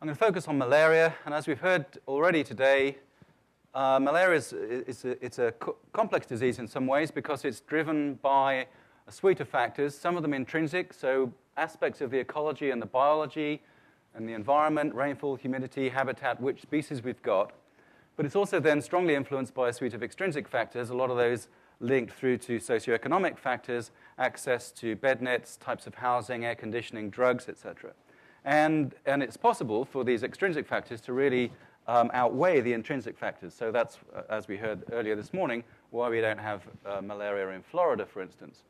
I'm going to focus on malaria, and as we've heard already today, malaria it's a complex disease in some ways because it's driven by a suite of factors, some of them intrinsic, so aspects of the ecology and the biology and the environment, rainfall, humidity, habitat, which species we've got. But it's also then strongly influenced by a suite of extrinsic factors, a lot of those linked through to socioeconomic factors, access to bed nets, types of housing, air conditioning, drugs, etc. And it's possible for these extrinsic factors to really outweigh the intrinsic factors. So that's, as we heard earlier this morning, why we don't have malaria in Florida, for instance.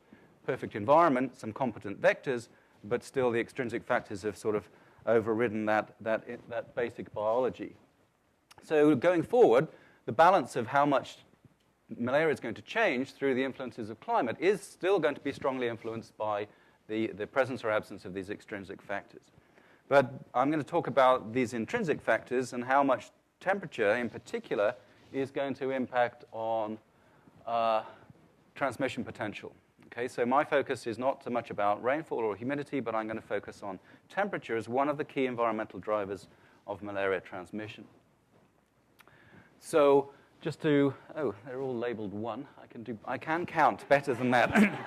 Perfect environment, some competent vectors, but still the extrinsic factors have sort of overridden that basic biology. So going forward, the balance of how much malaria is going to change through the influences of climate is still going to be strongly influenced by the presence or absence of these extrinsic factors. But I'm going to talk about these intrinsic factors and how much temperature, in particular, is going to impact on transmission potential. Okay, so my focus is not so much about rainfall or humidity, but I'm going to focus on temperature as one of the key environmental drivers of malaria transmission. So just to, they're all labeled 1. I can count better than that.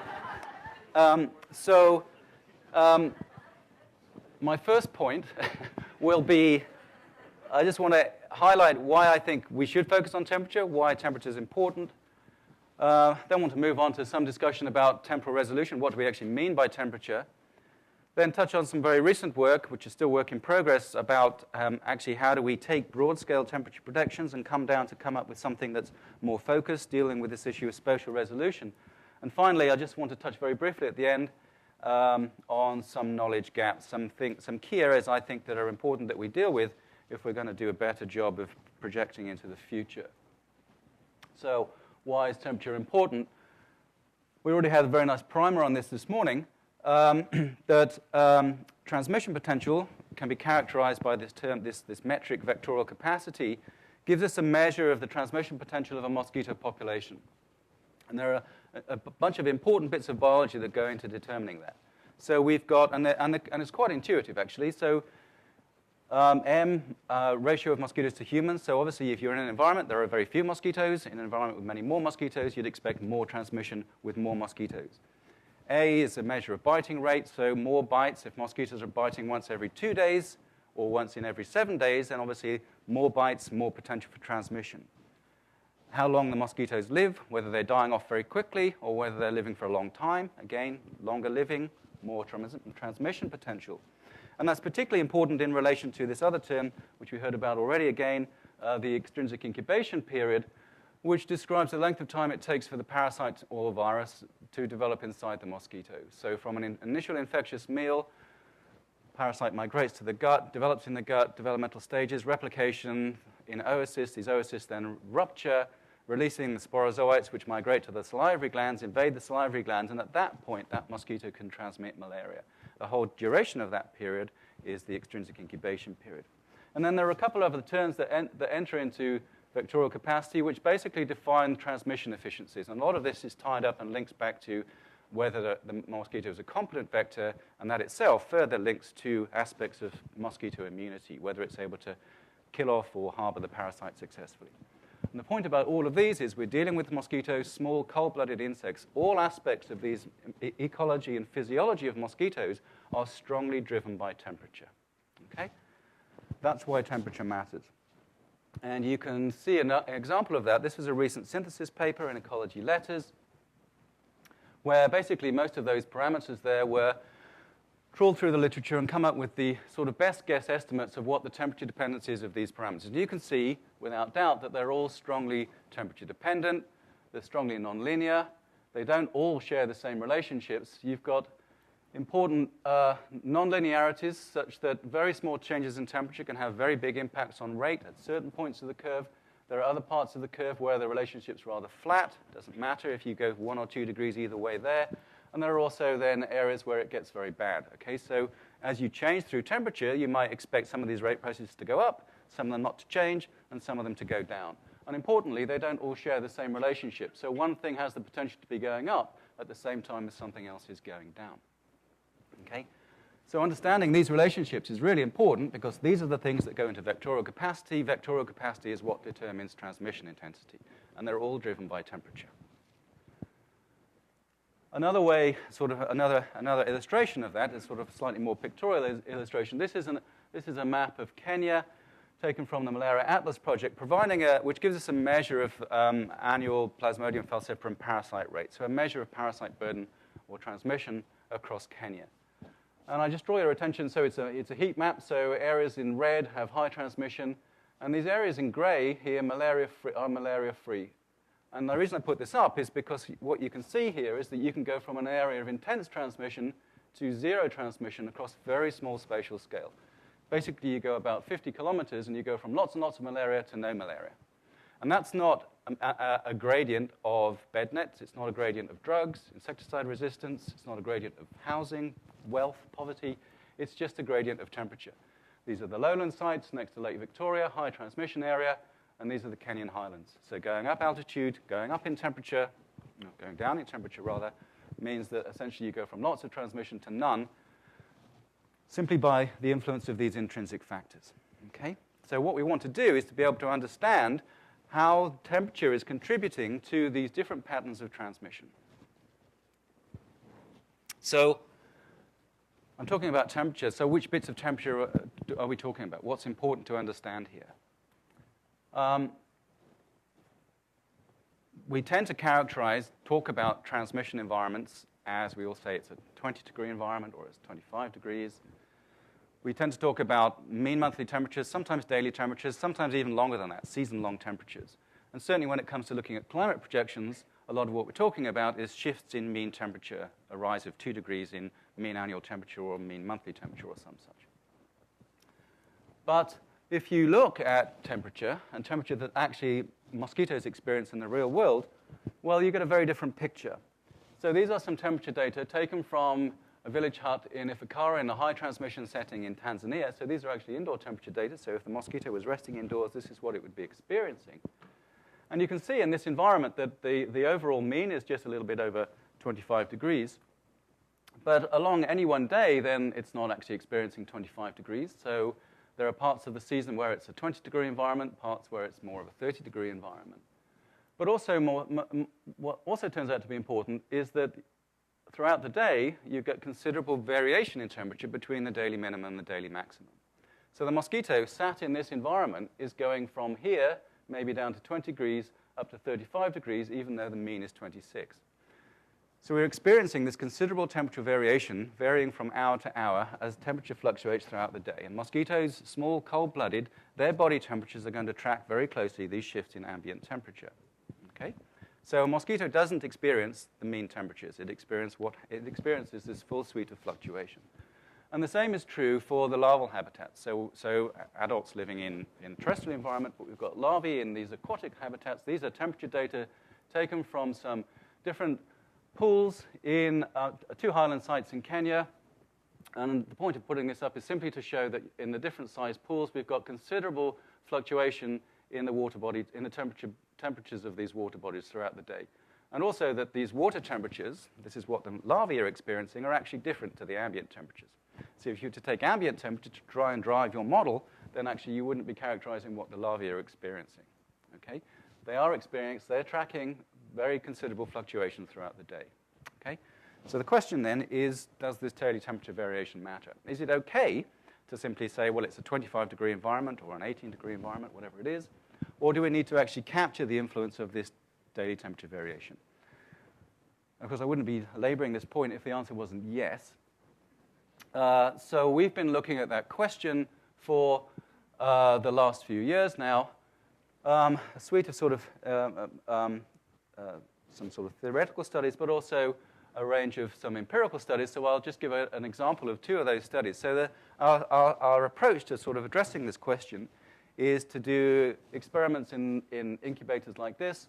My first point will be, I just want to highlight why I think we should focus on temperature, why temperature is important. Then want to move on to some discussion about temporal resolution, what do we actually mean by temperature. Then touch on some very recent work, which is still work in progress, about actually how do we take broad-scale temperature predictions and come up with something that's more focused, dealing with this issue of spatial resolution. And finally, I just want to touch very briefly at the end on some knowledge gaps, some key areas I think that are important that we deal with if we're going to do a better job of projecting into the future. So why is temperature important? We already had a very nice primer on this morning, that transmission potential can be characterized by this term, this metric vectorial capacity, gives us a measure of the transmission potential of a mosquito population. And there are a bunch of important bits of biology that go into determining that. So we've got, and it's quite intuitive actually, so ratio of mosquitoes to humans. So obviously if you're in an environment, there are very few mosquitoes. In an environment with many more mosquitoes, you'd expect more transmission with more mosquitoes. A is a measure of biting rate, so more bites. If mosquitoes are biting once every 2 days or once in every 7 days, then obviously more bites, more potential for transmission. How long the mosquitoes live, whether they're dying off very quickly or whether they're living for a long time. Again, longer living, more transmission potential. And that's particularly important in relation to this other term, which we heard about already again, the extrinsic incubation period, which describes the length of time it takes for the parasite or virus to develop inside the mosquito. So from an initial infectious meal, parasite migrates to the gut, develops in the gut, developmental stages, replication in oocysts. These oocysts then rupture, releasing the sporozoites, which migrate to the salivary glands, invade the salivary glands, and at that point, that mosquito can transmit malaria. The whole duration of that period is the extrinsic incubation period. And then there are a couple of other terms that enter into vectorial capacity, which basically define transmission efficiencies. And a lot of this is tied up and links back to whether the mosquito is a competent vector, and that itself further links to aspects of mosquito immunity, whether it's able to kill off or harbor the parasite successfully. And the point about all of these is we're dealing with mosquitoes, small, cold-blooded insects. All aspects of these ecology and physiology of mosquitoes are strongly driven by temperature. Okay? That's why temperature matters. And you can see an example of that. This was a recent synthesis paper in Ecology Letters, where basically most of those parameters there were trawled through the literature and come up with the sort of best guess estimates of what the temperature dependence is of these parameters. And you can see, without doubt, that they're all strongly temperature dependent. They're strongly nonlinear. They don't all share the same relationships. You've got important nonlinearities such that very small changes in temperature can have very big impacts on rate at certain points of the curve. There are other parts of the curve where the relationship's rather flat. Doesn't matter if you go 1 or 2 degrees either way there. And there are also then areas where it gets very bad. Okay, so as you change through temperature, you might expect some of these rate processes to go up, some of them not to change, and some of them to go down. And importantly, they don't all share the same relationship. So one thing has the potential to be going up at the same time as something else is going down. Okay? So understanding these relationships is really important because these are the things that go into vectorial capacity. Vectorial capacity is what determines transmission intensity, and they're all driven by temperature. Another way, sort of another illustration of that is sort of a slightly more pictorial illustration. This is a map of Kenya taken from the Malaria Atlas project, which gives us a measure of annual Plasmodium falciparum parasite rate, so a measure of parasite burden or transmission across Kenya. And I just draw your attention, so it's a heat map, so areas in red have high transmission, and these areas in gray here are malaria-free. And the reason I put this up is because what you can see here is that you can go from an area of intense transmission to zero transmission across very small spatial scale. Basically, you go about 50 kilometers, and you go from lots and lots of malaria to no malaria. And that's not a gradient of bed nets. It's not a gradient of drugs, insecticide resistance. It's not a gradient of housing, wealth, poverty. It's just a gradient of temperature. These are the lowland sites next to Lake Victoria, high transmission area, and these are the Kenyan highlands. So going up altitude, going up in temperature, going down in temperature rather, means that essentially you go from lots of transmission to none simply by the influence of these intrinsic factors. Okay? So what we want to do is to be able to understand how temperature is contributing to these different patterns of transmission. So I'm talking about temperature. So which bits of temperature are we talking about? What's important to understand here? We tend to talk about transmission environments as we all say it's a 20-degree environment or it's 25 degrees. We tend to talk about mean monthly temperatures, sometimes daily temperatures, sometimes even longer than that, season-long temperatures. And certainly when it comes to looking at climate projections, a lot of what we're talking about is shifts in mean temperature, a rise of 2 degrees in mean annual temperature or mean monthly temperature or some such. But if you look at temperature, and temperature that actually mosquitoes experience in the real world, well, you get a very different picture. So these are some temperature data taken from a village hut in Ifakara in a high transmission setting in Tanzania. So these are actually indoor temperature data. So if the mosquito was resting indoors, this is what it would be experiencing. And you can see in this environment that the overall mean is just a little bit over 25 degrees. But along any one day, then it's not actually experiencing 25 degrees. So there are parts of the season where it's a 20-degree environment, parts where it's more of a 30-degree environment. But also, what also turns out to be important is that throughout the day, you get considerable variation in temperature between the daily minimum and the daily maximum. So the mosquito sat in this environment is going from here, maybe down to 20 degrees, up to 35 degrees, even though the mean is 26. So we're experiencing this considerable temperature variation, varying from hour to hour as temperature fluctuates throughout the day. And mosquitoes, small, cold-blooded, their body temperatures are going to track very closely these shifts in ambient temperature. Okay? So a mosquito doesn't experience the mean temperatures. It experiences this full suite of fluctuation. And the same is true for the larval habitats. So adults living in a terrestrial environment, but we've got larvae in these aquatic habitats. These are temperature data taken from some different pools in 2 highland sites in Kenya. And the point of putting this up is simply to show that in the different size pools, we've got considerable fluctuation in the water body, in the temperatures of these water bodies throughout the day. And also that these water temperatures, this is what the larvae are experiencing, are actually different to the ambient temperatures. So if you were to take ambient temperature to try and drive your model, then actually you wouldn't be characterizing what the larvae are experiencing. Okay? They're tracking very considerable fluctuation throughout the day. Okay? So the question then is, does this daily temperature variation matter? Is it okay to simply say, well, it's a 25-degree environment or an 18-degree environment, whatever it is? Or do we need to actually capture the influence of this daily temperature variation? Of course, I wouldn't be laboring this point if the answer wasn't yes. So we've been looking at that question for the last few years now. A suite of sort of some sort of theoretical studies, but also a range of some empirical studies. So I'll just give an example of 2 of those studies. So our approach to sort of addressing this question is to do experiments in incubators like this,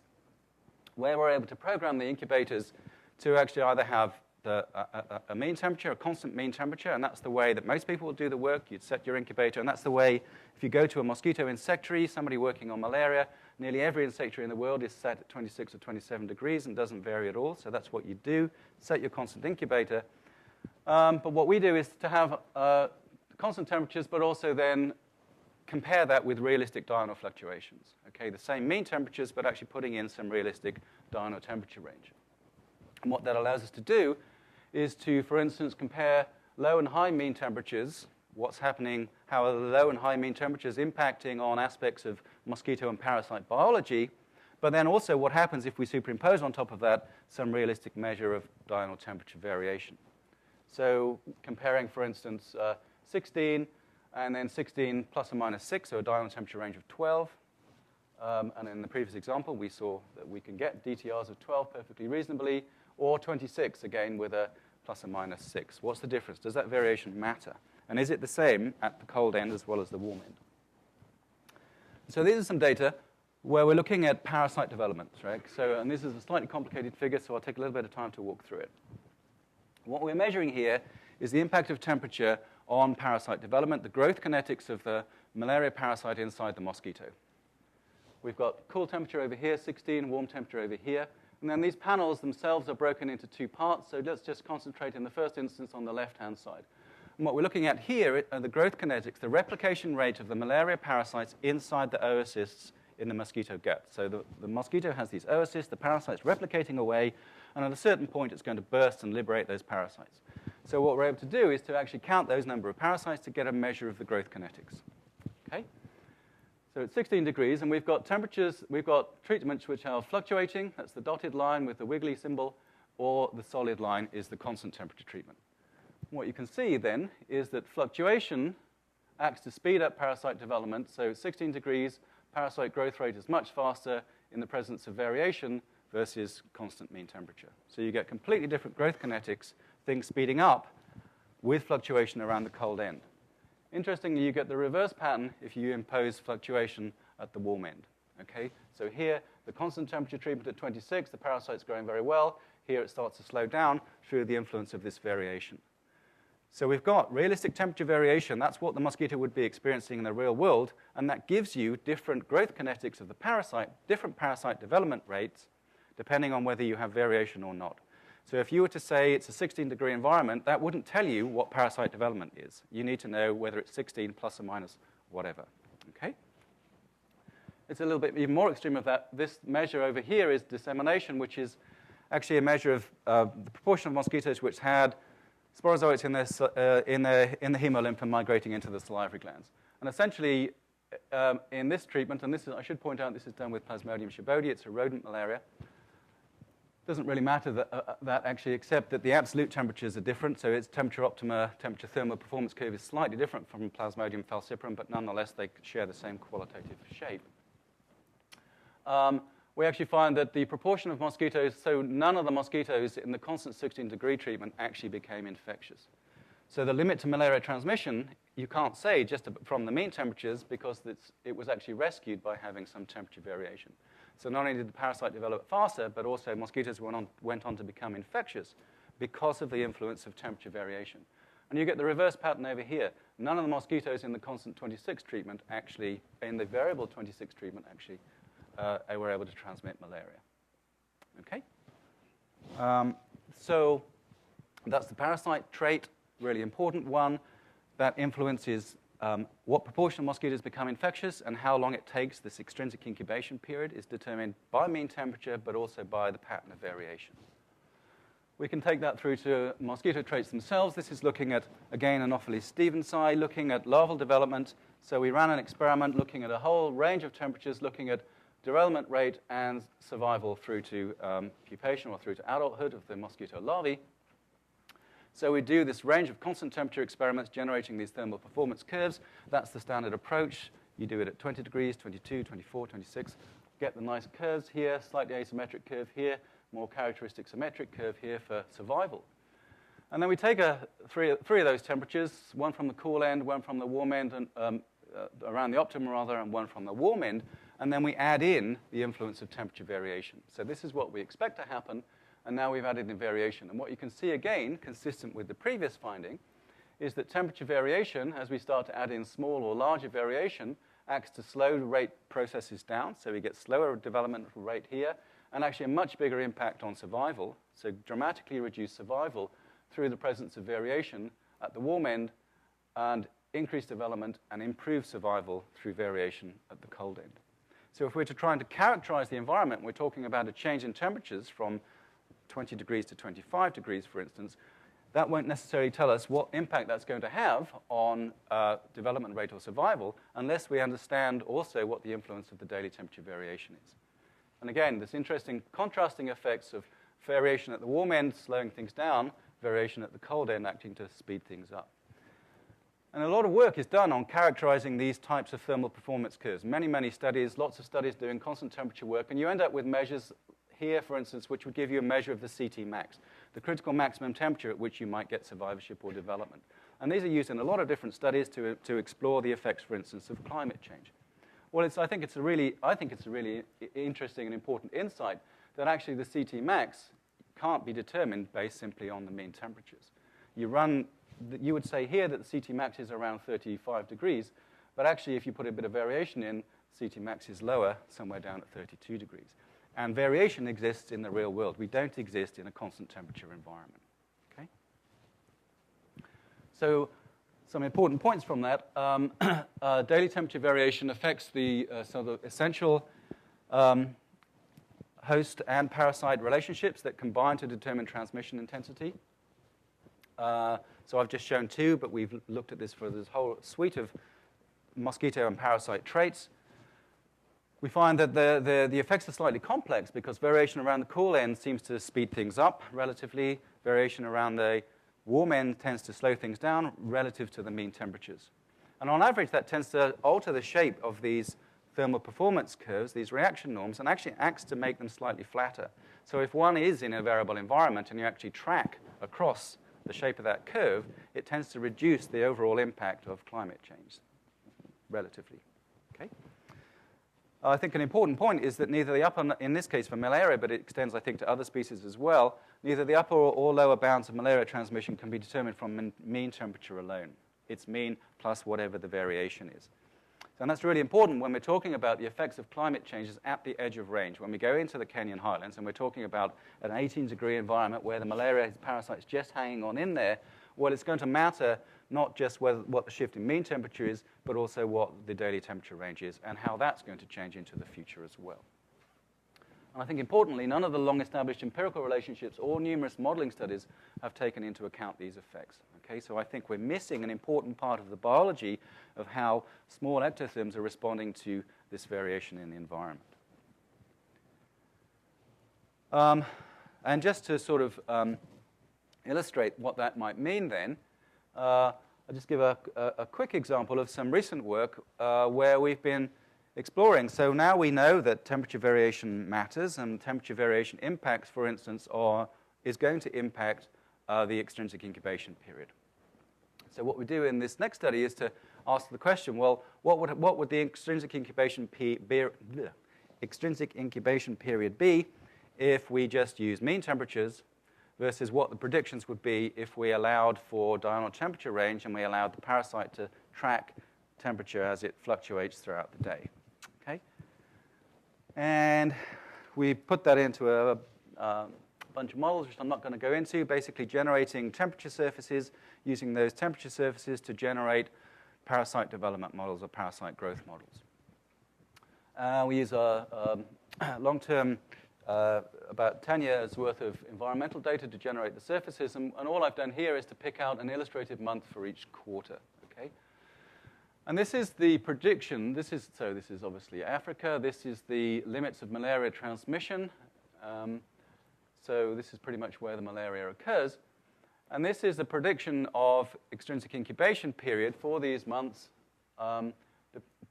where we're able to program the incubators to actually either have a mean temperature, a constant mean temperature, and that's the way that most people will do the work. You'd set your incubator, and that's the way, if you go to a mosquito insectary, somebody working on malaria, nearly every insectary in the world is set at 26 or 27 degrees and doesn't vary at all, so that's what you do. Set your constant incubator. But what we do is to have constant temperatures, but also then compare that with realistic diurnal fluctuations. Okay, the same mean temperatures, but actually putting in some realistic diurnal temperature range. And what that allows us to do is to, for instance, compare low and high mean temperatures, what's happening, how are the low and high mean temperatures impacting on aspects of mosquito and parasite biology, but then also what happens if we superimpose on top of that some realistic measure of diurnal temperature variation. So comparing, for instance, 16 and then 16 plus or minus 6, so a diurnal temperature range of 12. And in the previous example, we saw that we can get DTRs of 12 perfectly reasonably, or 26, again, with a plus or minus 6. What's the difference? Does that variation matter? And is it the same at the cold end as well as the warm end? So these are some data where we're looking at parasite development, right? So, and this is a slightly complicated figure, so I'll take a little bit of time to walk through it. What we're measuring here is the impact of temperature on parasite development, the growth kinetics of the malaria parasite inside the mosquito. We've got cool temperature over here, 16, warm temperature over here. And then these panels themselves are broken into two parts, so let's just concentrate in the first instance on the left-hand side. And what we're looking at here are the growth kinetics, the replication rate of the malaria parasites inside the oocysts in the mosquito gut. So the mosquito has these oocysts, the parasite's replicating away, and at a certain point it's going to burst and liberate those parasites. So what we're able to do is to actually count those number of parasites to get a measure of the growth kinetics. Okay? So it's 16 degrees, and we've got temperatures, we've got treatments which are fluctuating, that's the dotted line with the wiggly symbol, or the solid line is the constant temperature treatment. What you can see then is that fluctuation acts to speed up parasite development, so 16 degrees, parasite growth rate is much faster in the presence of variation versus constant mean temperature. So you get completely different growth kinetics, things speeding up with fluctuation around the cold end. Interestingly, you get the reverse pattern if you impose fluctuation at the warm end. Okay? So here, the constant temperature treatment at 26, the parasite's growing very well. Here it starts to slow down through the influence of this variation. So we've got realistic temperature variation. That's what the mosquito would be experiencing in the real world, and that gives you different growth kinetics of the parasite, different parasite development rates, depending on whether you have variation or not. So if you were to say it's a 16-degree environment, that wouldn't tell you what parasite development is. You need to know whether it's 16 plus or minus whatever. Okay? It's a little bit even more extreme of that. This measure over here is dissemination, which is actually a measure of the proportion of mosquitoes which had sporozoites in the hemolymph and migrating into the salivary glands. And essentially, in this treatment, and this is, I should point out, this is done with Plasmodium schiebodi. It's a rodent malaria. Doesn't really matter that actually, except that the absolute temperatures are different. So its temperature optima, temperature thermal performance curve is slightly different from Plasmodium falciparum, but nonetheless, they share the same qualitative shape. We actually find that the proportion of mosquitoes, so none of the mosquitoes in the constant 16-degree treatment actually became infectious. So the limit to malaria transmission, you can't say just from the mean temperatures because it was actually rescued by having some temperature variation. So not only did the parasite develop faster, but also mosquitoes went on to become infectious because of the influence of temperature variation. And you get the reverse pattern over here. None of the mosquitoes in the constant 26 treatment actually, in the variable 26 treatment actually, were able to transmit malaria. Okay? So that's the parasite trait, really important one. That influences what proportion of mosquitoes become infectious and how long it takes. This extrinsic incubation period is determined by mean temperature, but also by the pattern of variation. We can take that through to mosquito traits themselves. This is looking at, again, Anopheles stevensii, looking at larval development. So we ran an experiment looking at a whole range of temperatures, looking at development rate and survival through to pupation or through to adulthood of the mosquito larvae. So we do this range of constant temperature experiments generating these thermal performance curves. That's the standard approach. You do it at 20 degrees, 22, 24, 26. Get the nice curves here, slightly asymmetric curve here, more characteristic symmetric curve here for survival. And then we take three of those temperatures, one from the cool end, one from the warm end, and around the optimum rather, and one from the warm end, and then we add in the influence of temperature variation. So this is what we expect to happen, and now we've added in variation. And what you can see again, consistent with the previous finding, is that temperature variation, as we start to add in small or larger variation, acts to slow rate processes down. So we get slower developmental rate here, and actually a much bigger impact on survival. So dramatically reduced survival through the presence of variation at the warm end and increased development and improved survival through variation at the cold end. So if we're trying to characterize the environment, we're talking about a change in temperatures from 20 degrees to 25 degrees, for instance. That won't necessarily tell us what impact that's going to have on development rate or survival unless we understand also what the influence of the daily temperature variation is. And again, this interesting contrasting effects of variation at the warm end slowing things down, variation at the cold end acting to speed things up. And a lot of work is done on characterizing these types of thermal performance curves. Many, many studies, lots of studies doing constant temperature work, and you end up with measures here, for instance, which would give you a measure of the CT max, the critical maximum temperature at which you might get survivorship or development. And these are used in a lot of different studies to explore the effects, for instance, of climate change. Well, I think it's a really interesting and important insight that actually the CT max can't be determined based simply on the mean temperatures. You would say here that the CT max is around 35 degrees, but actually if you put a bit of variation in, CT max is lower, somewhere down at 32 degrees. And variation exists in the real world. We don't exist in a constant temperature environment. Okay? So some important points from that. Daily temperature variation affects the sort of essential host and parasite relationships that combine to determine transmission intensity. So I've just shown two, but we've looked at this for this whole suite of mosquito and parasite traits. We find that the effects are slightly complex because variation around the cool end seems to speed things up relatively. Variation around the warm end tends to slow things down relative to the mean temperatures. And on average, that tends to alter the shape of these thermal performance curves, these reaction norms, and actually acts to make them slightly flatter. So if one is in a variable environment and you actually track across the shape of that curve, it tends to reduce the overall impact of climate change relatively. Okay? I think an important point is that neither the upper, in this case for malaria, but it extends, I think, to other species as well, neither the upper or lower bounds of malaria transmission can be determined from mean temperature alone. It's mean plus whatever the variation is. And that's really important when we're talking about the effects of climate changes at the edge of range. When we go into the Kenyan highlands and we're talking about an 18-degree environment where the malaria parasite's just hanging on in there, well, it's going to matter not just what the shift in mean temperature is, but also what the daily temperature range is and how that's going to change into the future as well. And I think importantly, none of the long-established empirical relationships or numerous modeling studies have taken into account these effects. Okay, so I think we're missing an important part of the biology of how small ectotherms are responding to this variation in the environment. And just to sort of illustrate what that might mean then, I'll just give a quick example of some recent work where we've been exploring. So now we know that temperature variation matters, and temperature variation impacts, for instance, is going to impact the extrinsic incubation period. So what we do in this next study is to ask the question, well, what would the extrinsic incubation period be if we just use mean temperatures versus what the predictions would be if we allowed for diurnal temperature range and we allowed the parasite to track temperature as it fluctuates throughout the day. Okay? And we put that into a bunch of models, which I'm not going to go into, basically generating temperature surfaces, using those temperature surfaces to generate parasite development models or parasite growth models. We use a long-term, about 10 years worth of environmental data to generate the surfaces, and all I've done here is to pick out an illustrated month for each quarter. Okay? And this is the prediction. This is obviously Africa. This is the limits of malaria transmission. So this is pretty much where the malaria occurs. And this is the prediction of extrinsic incubation period for these months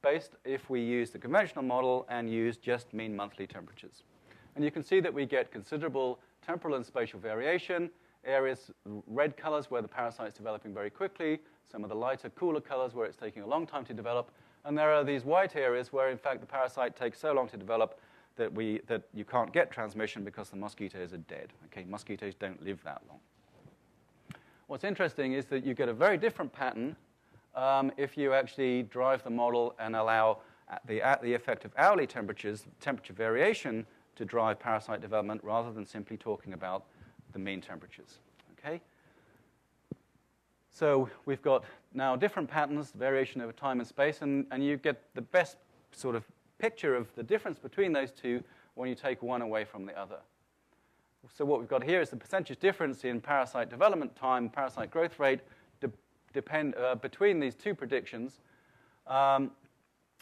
based if we use the conventional model and use just mean monthly temperatures. And you can see that we get considerable temporal and spatial variation, areas, red colors where the parasite's developing very quickly, some of the lighter, cooler colors where it's taking a long time to develop, and there are these white areas where, in fact, the parasite takes so long to develop that you can't get transmission because the mosquitoes are dead. Okay, mosquitoes don't live that long. What's interesting is that you get a very different pattern if you actually drive the model and allow the effect of hourly temperatures, temperature variation, to drive parasite development rather than simply talking about the mean temperatures. Okay? So we've got now different patterns, variation over time and space, and you get the best sort of picture of the difference between those two when you take one away from the other. So what we've got here is the percentage difference in parasite development time, parasite growth rate, between these two predictions,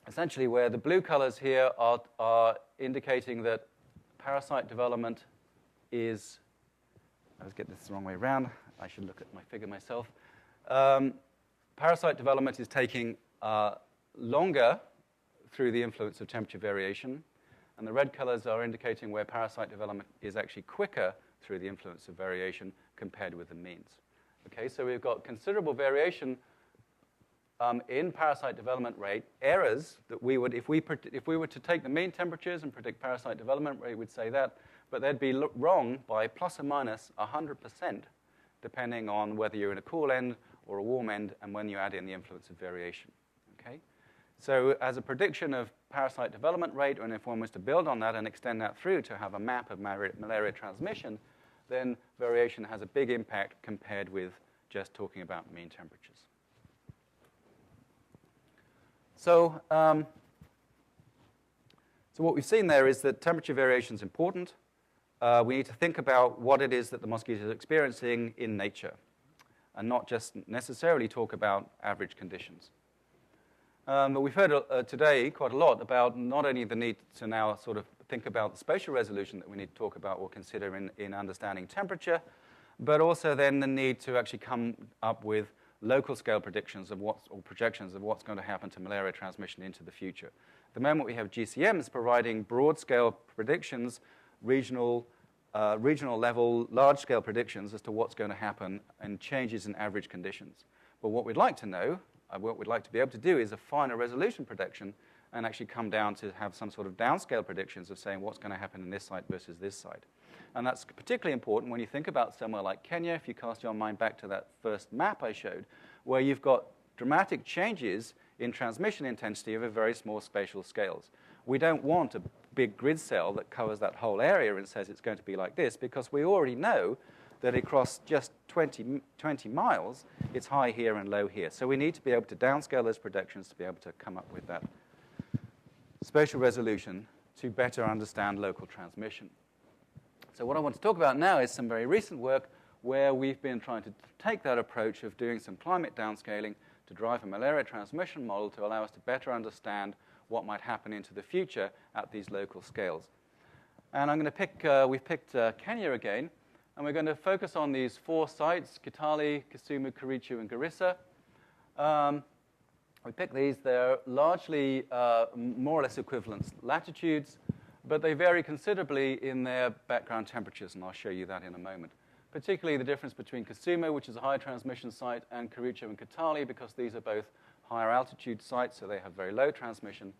essentially where the blue colors here are indicating that parasite development is, let's get this the wrong way around, I should look at my figure myself. Parasite development is taking longer through the influence of temperature variation, and the red colors are indicating where parasite development is actually quicker through the influence of variation compared with the means. Okay, so we've got considerable variation in parasite development rate, errors that we would, if we were to take the mean temperatures and predict parasite development rate, we'd say that, but they'd be wrong by plus or minus 100%, depending on whether you're in a cool end or a warm end, and when you add in the influence of variation. Okay? So as a prediction of parasite development rate, and if one was to build on that and extend that through to have a map of malaria transmission, then variation has a big impact compared with just talking about mean temperatures. So, so what we've seen there is that temperature variation is important. We need to think about what it is that the mosquito is experiencing in nature, and not just necessarily talk about average conditions. But we've heard today quite a lot about not only the need to now sort of think about the spatial resolution that we need to talk about or consider in understanding temperature, but also then the need to actually come up with local scale predictions of or projections of what's going to happen to malaria transmission into the future. At the moment we have GCMs providing broad scale predictions, regional level, large scale predictions as to what's going to happen and changes in average conditions. But what we'd like to know, what we'd like to be able to do is a finer resolution prediction and actually come down to have some sort of downscale predictions of saying what's going to happen in this site versus this site. And that's particularly important when you think about somewhere like Kenya, if you cast your mind back to that first map I showed, where you've got dramatic changes in transmission intensity over very small spatial scales. We don't want a big grid cell that covers that whole area and says it's going to be like this, because we already know that across just 20 miles, it's high here and low here. So we need to be able to downscale those predictions to be able to come up with that spatial resolution to better understand local transmission. So what I want to talk about now is some very recent work where we've been trying to take that approach of doing some climate downscaling to drive a malaria transmission model to allow us to better understand what might happen into the future at these local scales. And I'm going to pick, we've picked Kenya again, and we're going to focus on these 4 sites, Kitale, Kisumu, Kericho, and Garissa. We picked these. They're largely more or less equivalent latitudes, but they vary considerably in their background temperatures, and I'll show you that in a moment. Particularly the difference between Kisumu, which is a high transmission site, and Kericho and Kitale, because these are both higher altitude sites, so they have very low transmission.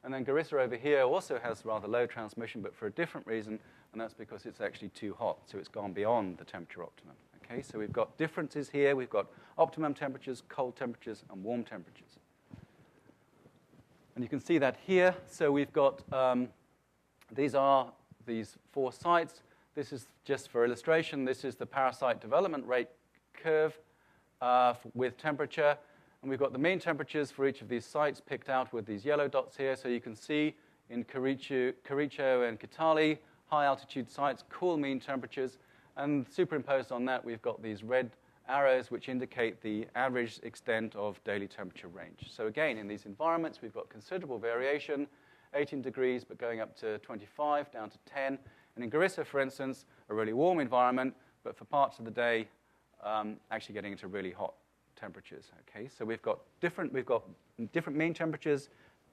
And then Garissa over here also has rather low transmission, but for a different reason, and that's because it's actually too hot, so it's gone beyond the temperature optimum. Okay, so we've got differences here. We've got optimum temperatures, cold temperatures, and warm temperatures. And you can see that here. So we've got, these are these 4 sites. This is just for illustration. This is the parasite development rate curve with temperature. And we've got the mean temperatures for each of these sites picked out with these yellow dots here. So you can see in Kericho and Kitale, high altitude sites, cool mean temperatures. And superimposed on that, we've got these red arrows which indicate the average extent of daily temperature range. So again, in these environments, we've got considerable variation, 18 degrees, but going up to 25, down to 10. And in Garissa, for instance, a really warm environment, but for parts of the day, actually getting into really hot temperatures. Okay, so we've got different mean temperatures,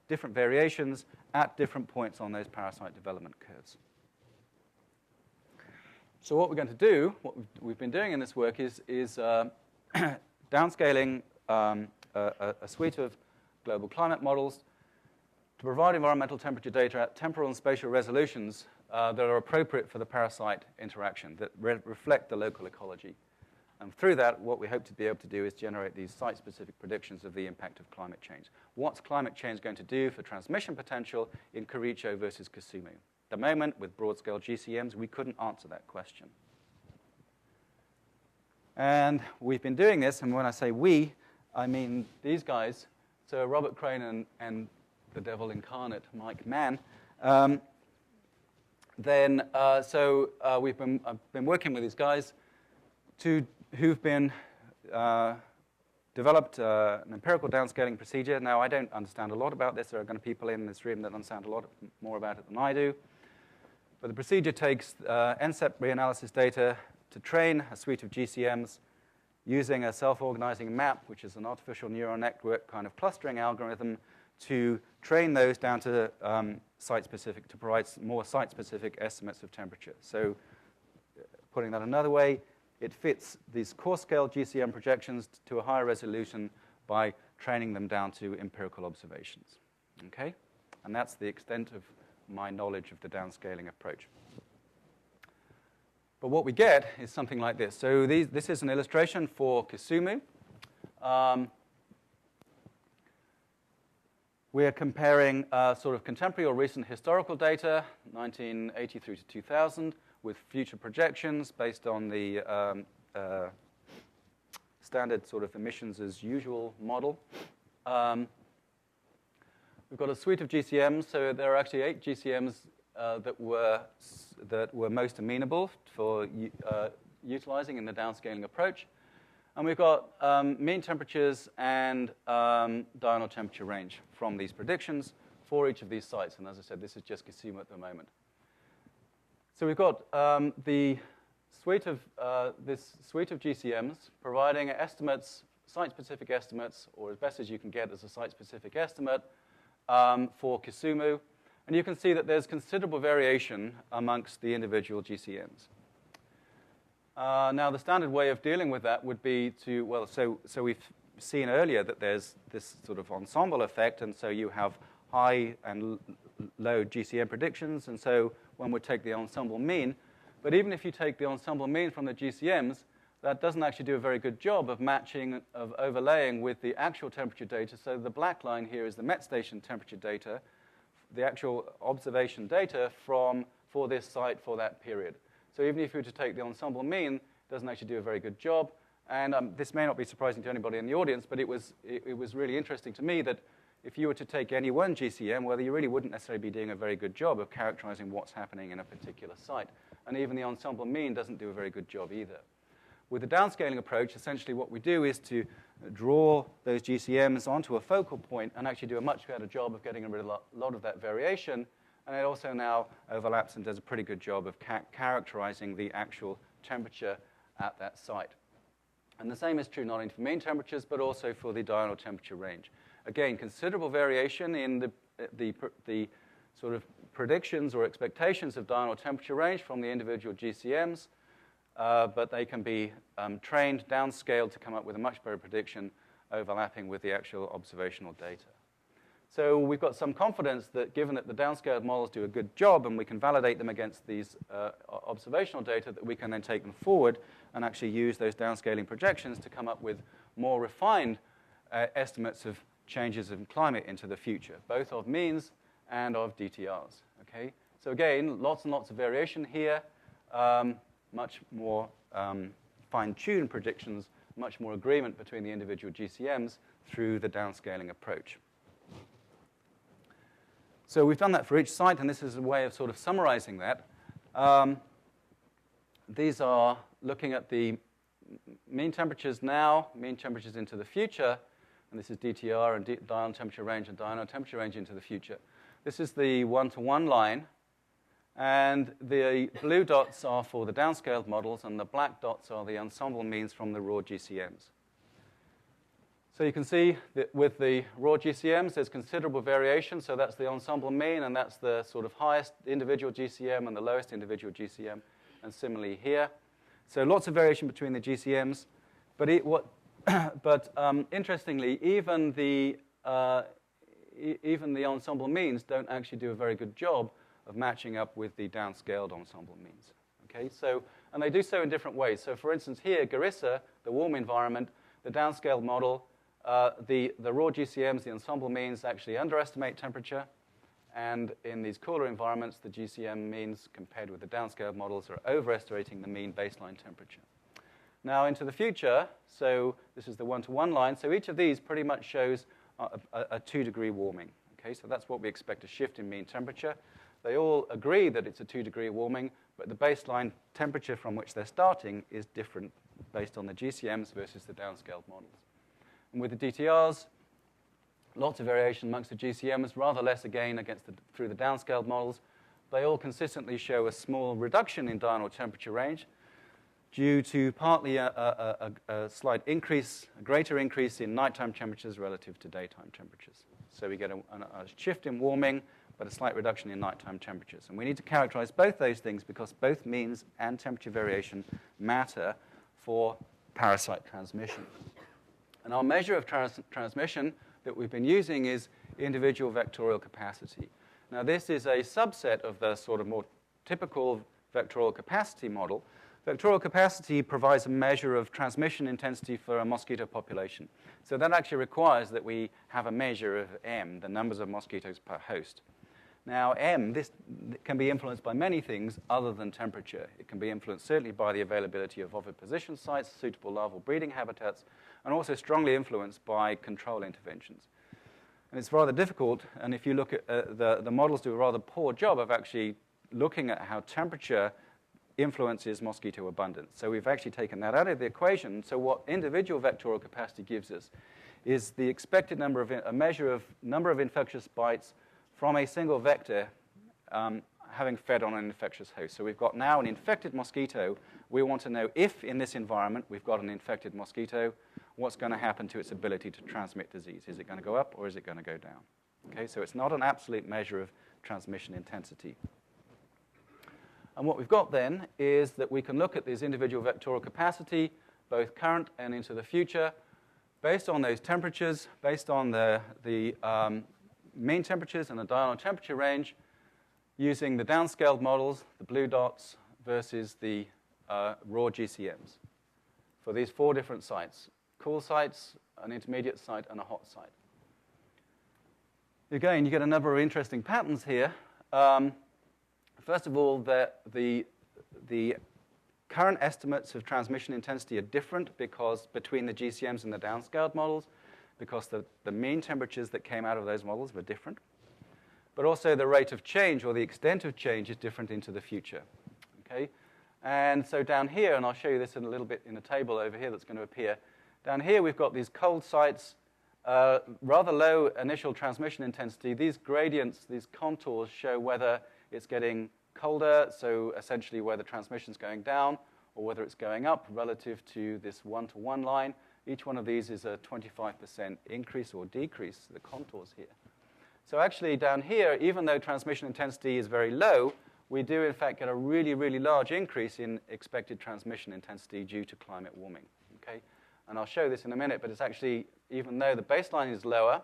different variations at different points on those parasite development curves. So what we're going to do, what we've been doing in this work is downscaling a suite of global climate models to provide environmental temperature data at temporal and spatial resolutions that are appropriate for the parasite interaction, that reflect the local ecology. And through that, what we hope to be able to do is generate these site-specific predictions of the impact of climate change. What's climate change going to do for transmission potential in Kericho versus Kisumu? At the moment, with broad-scale GCMs, we couldn't answer that question. And we've been doing this, and when I say we, I mean these guys. So Robert Crane and the devil incarnate, Mike Mann. I've been working with these guys who've been developed an empirical downscaling procedure. Now, I don't understand a lot about this. There are going to be people in this room that understand a lot more about it than I do. But the procedure takes NCEP reanalysis data to train a suite of GCMs using a self-organizing map, which is an artificial neural network kind of clustering algorithm, to train those down to site-specific, to provide more site-specific estimates of temperature. So putting that another way, it fits these coarse-scale GCM projections to a higher resolution by training them down to empirical observations. Okay? And that's the extent of my knowledge of the downscaling approach. But what we get is something like this. So this is an illustration for Kisumu. We're comparing sort of contemporary or recent historical data, 1980 through to 2000, with future projections based on the standard sort of emissions as usual model. We've got a suite of GCMs. So there are actually 8 GCMs that were most amenable for utilizing in the downscaling approach. And we've got mean temperatures and diurnal temperature range from these predictions for each of these sites. And as I said, this is just Kisumu at the moment. So we've got this suite of GCMs providing estimates, site-specific estimates, or as best as you can get as a site-specific estimate for Kisumu. And you can see that there's considerable variation amongst the individual GCMs. Now, the standard way of dealing with that would be to, well, so we've seen earlier that there's this sort of ensemble effect, and so you have high and low GCM predictions, and so one would take the ensemble mean. But even if you take the ensemble mean from the GCMs, that doesn't actually do a very good job of matching, of overlaying with the actual temperature data. So the black line here is the Met Station temperature data, the actual observation data for this site for that period. So even if you were to take the ensemble mean, it doesn't actually do a very good job. And this may not be surprising to anybody in the audience, but it was really interesting to me that if you were to take any one GCM, well, you really wouldn't necessarily be doing a very good job of characterizing what's happening in a particular site. And even the ensemble mean doesn't do a very good job either. With the downscaling approach, essentially what we do is to draw those GCMs onto a focal point and actually do a much better job of getting rid of a lot of that variation. And it also now overlaps and does a pretty good job of characterizing the actual temperature at that site. And the same is true not only for mean temperatures, but also for the diurnal temperature range. Again, considerable variation in the sort of predictions or expectations of diurnal temperature range from the individual GCMs, but they can be trained, downscaled to come up with a much better prediction overlapping with the actual observational data. So we've got some confidence that given that the downscaled models do a good job and we can validate them against these observational data, that we can then take them forward and actually use those downscaling projections to come up with more refined estimates of changes in climate into the future, both of means and of DTRs. Okay? So again, lots and lots of variation here, much more fine-tuned predictions, much more agreement between the individual GCMs through the downscaling approach. So we've done that for each site, and this is a way of sort of summarizing that. These are looking at the mean temperatures now, mean temperatures into the future, and this is DTR and diurnal temperature range and diurnal temperature range into the future. This is the one-to-one line, and the blue dots are for the downscaled models, and the black dots are the ensemble means from the raw GCMs. So you can see that with the raw GCMs, there's considerable variation. So that's the ensemble mean, and that's the sort of highest individual GCM and the lowest individual GCM, and similarly here. So lots of variation between the GCMs. But interestingly, even the ensemble means don't actually do a very good job of matching up with the downscaled ensemble means. Okay, so, and they do so in different ways. So for instance, here, Garissa, the warm environment, the downscaled model, the raw GCMs, the ensemble means, actually underestimate temperature. And in these cooler environments, the GCM means, compared with the downscaled models, are overestimating the mean baseline temperature. Now into the future, so this is the one-to-one line, so each of these pretty much shows a 2-degree warming. Okay, so that's what we expect, a shift in mean temperature. They all agree that it's a 2-degree warming, but the baseline temperature from which they're starting is different based on the GCMs versus the downscaled models. And with the DTRs, lots of variation amongst the GCMs, rather less again through the downscaled models. They all consistently show a small reduction in diurnal temperature range due to partly a slight increase, a greater increase in nighttime temperatures relative to daytime temperatures. So we get a shift in warming, but a slight reduction in nighttime temperatures. And we need to characterize both those things because both means and temperature variation matter for parasite transmission. And our measure of transmission that we've been using is individual vectorial capacity. Now, this is a subset of the sort of more typical vectorial capacity model. Vectorial capacity provides a measure of transmission intensity for a mosquito population. So that actually requires that we have a measure of M, the numbers of mosquitoes per host. Now, M, this can be influenced by many things other than temperature. It can be influenced certainly by the availability of oviposition sites, suitable larval breeding habitats, and also strongly influenced by control interventions. And it's rather difficult, and if you look at the models do a rather poor job of actually looking at how temperature influences mosquito abundance. So we've actually taken that out of the equation. So what individual vectorial capacity gives us is the expected a measure of number of infectious bites from a single vector having fed on an infectious host. So we've got now an infected mosquito. We want to know if in this environment we've got an infected mosquito, what's going to happen to its ability to transmit disease. Is it going to go up or is it going to go down? Okay, so it's not an absolute measure of transmission intensity. And what we've got then is that we can look at this individual vectorial capacity, both current and into the future, based on those temperatures, based on the mean temperatures and the diurnal temperature range, using the downscaled models, the blue dots, versus the raw GCMs for these 4 different sites: cool sites, an intermediate site, and a hot site. Again, you get a number of interesting patterns here. First of all, the current estimates of transmission intensity are different because between the GCMs and the downscaled models, because the mean temperatures that came out of those models were different. But also the rate of change or the extent of change is different into the future. Okay? And so down here, and I'll show you this in a little bit in a table over here that's going to appear. Down here, we've got these cold sites, rather low initial transmission intensity. These gradients, these contours show whether it's getting colder, so essentially whether transmission's going down or whether it's going up relative to this one-to-one line. Each one of these is a 25% increase or decrease, the contours here. So actually down here, even though transmission intensity is very low, we do in fact get a really, really large increase in expected transmission intensity due to climate warming. Okay? And I'll show this in a minute, but it's actually, even though the baseline is lower,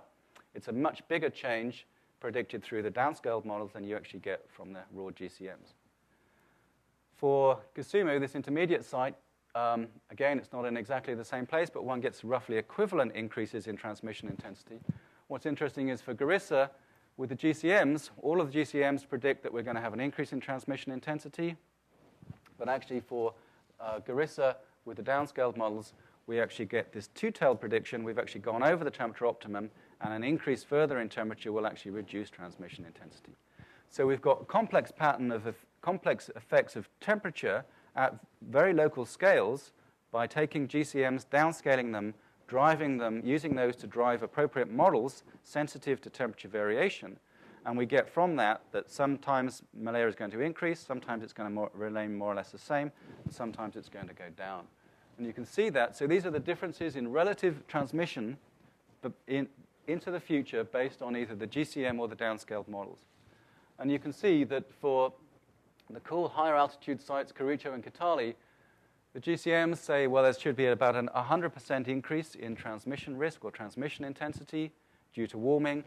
it's a much bigger change predicted through the downscaled models than you actually get from the raw GCMs. For Kusumu, this intermediate site, again, it's not in exactly the same place, but one gets roughly equivalent increases in transmission intensity. What's interesting is for Garissa, with the GCMs, all of the GCMs predict that we're going to have an increase in transmission intensity. But actually for Garissa, with the downscaled models, we actually get this two-tailed prediction. We've actually gone over the temperature optimum, and an increase further in temperature will actually reduce transmission intensity. So we've got a complex pattern of complex effects of temperature at very local scales by taking GCMs, downscaling them, driving them, using those to drive appropriate models sensitive to temperature variation. And we get from that sometimes malaria is going to increase, sometimes it's going to remain more or less the same, and sometimes it's going to go down. And you can see that. So these are the differences in relative transmission into the future based on either the GCM or the downscaled models. And you can see that for the cool higher altitude sites, Kericho and Kitale, the GCMs say, well, there should be about an 100% increase in transmission risk or transmission intensity due to warming.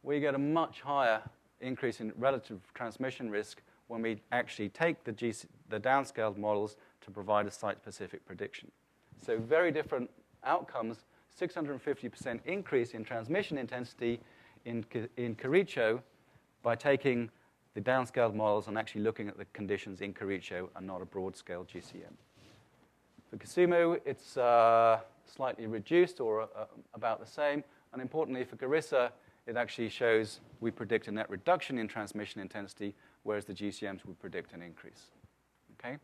We get a much higher increase in relative transmission risk when we actually take the downscaled models to provide a site-specific prediction. So very different outcomes, 650% increase in transmission intensity in Kericho by taking the downscaled models and actually looking at the conditions in Kericho and not a broad-scale GCM. For Kasumu, it's slightly reduced or about the same. And importantly, for Garissa, it actually shows we predict a net reduction in transmission intensity, whereas the GCMs would predict an increase. Okay?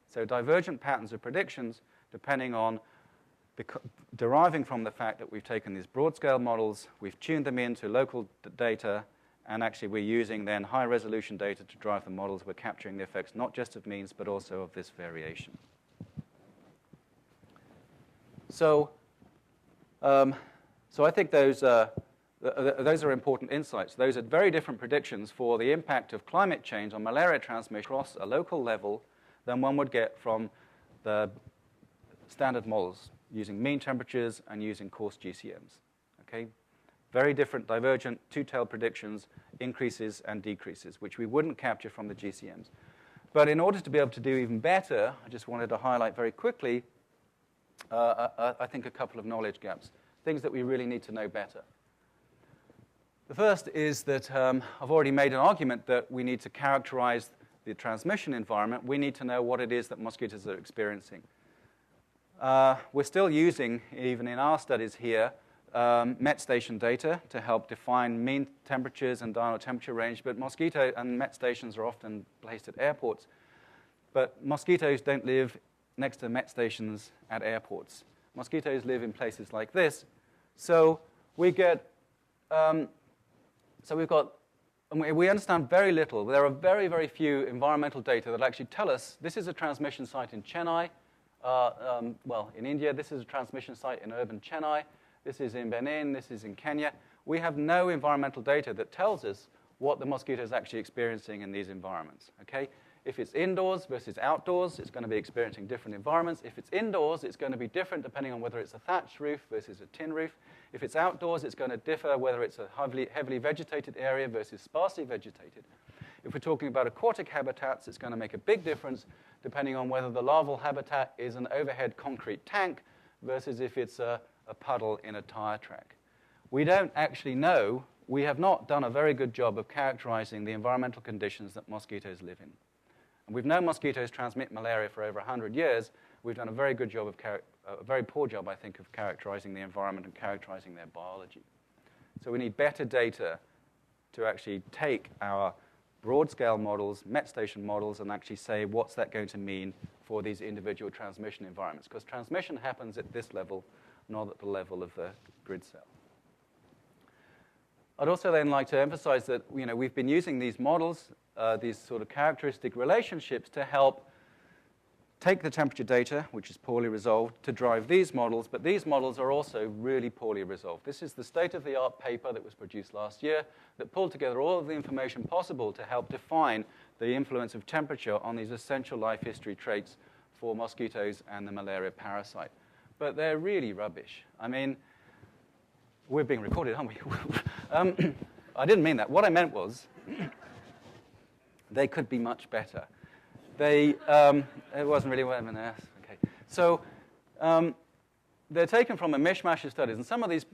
So divergent patterns of predictions depending on deriving from the fact that we've taken these broad-scale models, we've tuned them into local data, and actually we're using then high-resolution data to drive the models. We're capturing the effects not just of means, but also of this variation. So I think those are important insights. Those are very different predictions for the impact of climate change on malaria transmission across a local level than one would get from the standard models using mean temperatures and using coarse GCMs. Okay? Very different, divergent, two-tailed predictions, increases and decreases, which we wouldn't capture from the GCMs. But in order to be able to do even better, I just wanted to highlight very quickly, I think, a couple of knowledge gaps, things that we really need to know better. The first is that I've already made an argument that we need to characterize the transmission environment. We need to know what it is that mosquitoes are experiencing. We're still using, even in our studies here, Met station data to help define mean temperatures and diurnal temperature range, but mosquito and Met stations are often placed at airports. But mosquitoes don't live next to Met stations at airports. Mosquitoes live in places like this. So we get, we understand very little. There are very, very few environmental data that actually tell us this is a transmission site in Chennai. In India, this is a transmission site in urban Chennai. This is in Benin. This is in Kenya. We have no environmental data that tells us what the mosquito is actually experiencing in these environments. Okay? If it's indoors versus outdoors, it's going to be experiencing different environments. If it's indoors, it's going to be different depending on whether it's a thatched roof versus a tin roof. If it's outdoors, it's going to differ whether it's a heavily vegetated area versus sparsely vegetated. If we're talking about aquatic habitats, it's going to make a big difference depending on whether the larval habitat is an overhead concrete tank versus if it's a puddle in a tire track. We don't actually know. We have not done a very good job of characterizing the environmental conditions that mosquitoes live in. And we've known mosquitoes transmit malaria for over 100 years. We've done a very good job a very poor job, I think, of characterizing the environment and characterizing their biology. So we need better data to actually take our broad-scale models, Met station models, and actually say what's that going to mean for these individual transmission environments. Because transmission happens at this level, not at the level of the grid cell. I'd also then like to emphasize that we've been using these models, these sort of characteristic relationships, to help take the temperature data, which is poorly resolved, to drive these models. But these models are also really poorly resolved. This is the state-of-the-art paper that was produced last year that pulled together all of the information possible to help define the influence of temperature on these essential life history traits for mosquitoes and the malaria parasite. But they're really rubbish. I mean, we're being recorded, aren't we? I didn't mean that. What I meant was they could be much better. It wasn't really what I meant. Okay. So they're taken from a mishmash of studies. And some of these,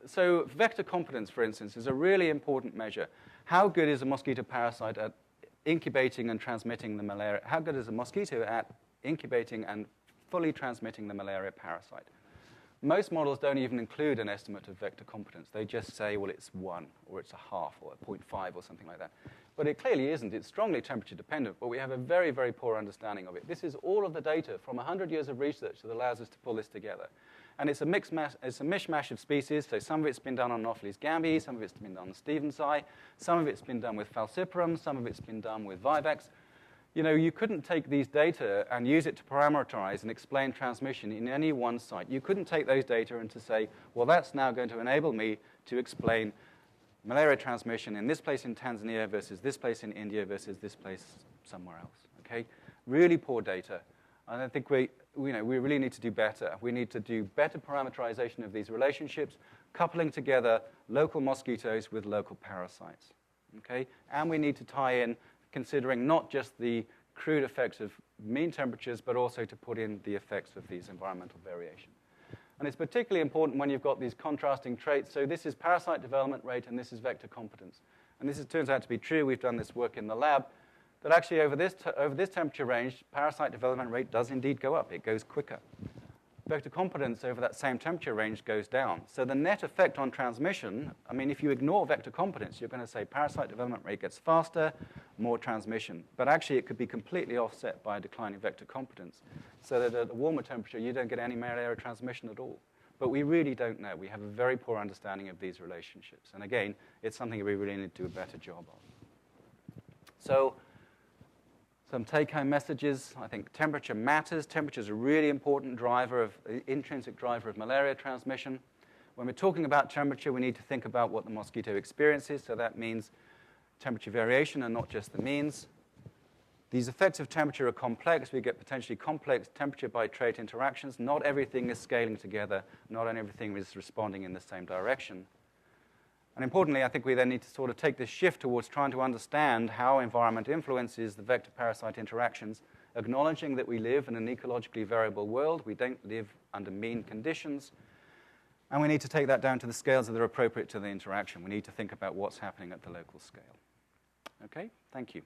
so vector competence, for instance, is a really important measure. How good is a mosquito parasite at incubating and transmitting the malaria? How good is a mosquito at incubating and fully transmitting the malaria parasite? Most models don't even include an estimate of vector competence. They just say, well, it's 1, or it's a half, or a 0.5, or something like that. But it clearly isn't. It's strongly temperature dependent, but we have a very, very poor understanding of it. This is all of the data from 100 years of research that allows us to pull this together. And it's a mishmash of species. So some of it's been done on Anopheles gambiae, some of it's been done on Stevensii, some of it's been done with Falciparum, some of it's been done with Vivax. You couldn't take these data and use it to parameterize and explain transmission in any one site. You couldn't take those data and to say, well, that's now going to enable me to explain malaria transmission in this place in Tanzania versus this place in India versus this place somewhere else. Okay, really poor data. And I think we really need to do better. We need to do better parameterization of these relationships, coupling together local mosquitoes with local parasites. Okay, and we need to tie in considering not just the crude effects of mean temperatures, but also to put in the effects of these environmental variation. And it's particularly important when you've got these contrasting traits. So this is parasite development rate, and this is vector competence. And this turns out to be true. We've done this work in the lab. that actually over this temperature range, parasite development rate does indeed go up. It goes quicker. Vector competence over that same temperature range goes down. So the net effect on transmission, I mean, if you ignore vector competence, you're going to say parasite development rate gets faster, more transmission. But actually, it could be completely offset by a decline in vector competence, so that at a warmer temperature, you don't get any malaria transmission at all. But we really don't know. We have a very poor understanding of these relationships. And again, it's something we really need to do a better job of. So some take-home messages. I think temperature matters. Temperature is a really important driver intrinsic driver of malaria transmission. When we're talking about temperature, we need to think about what the mosquito experiences. So that means temperature variation and not just the means. These effects of temperature are complex. We get potentially complex temperature by trait interactions. Not everything is scaling together. Not everything is responding in the same direction. And importantly, I think we then need to sort of take this shift towards trying to understand how environment influences the vector-parasite interactions, acknowledging that we live in an ecologically variable world. We don't live under mean conditions. And we need to take that down to the scales that are appropriate to the interaction. We need to think about what's happening at the local scale. Okay, thank you.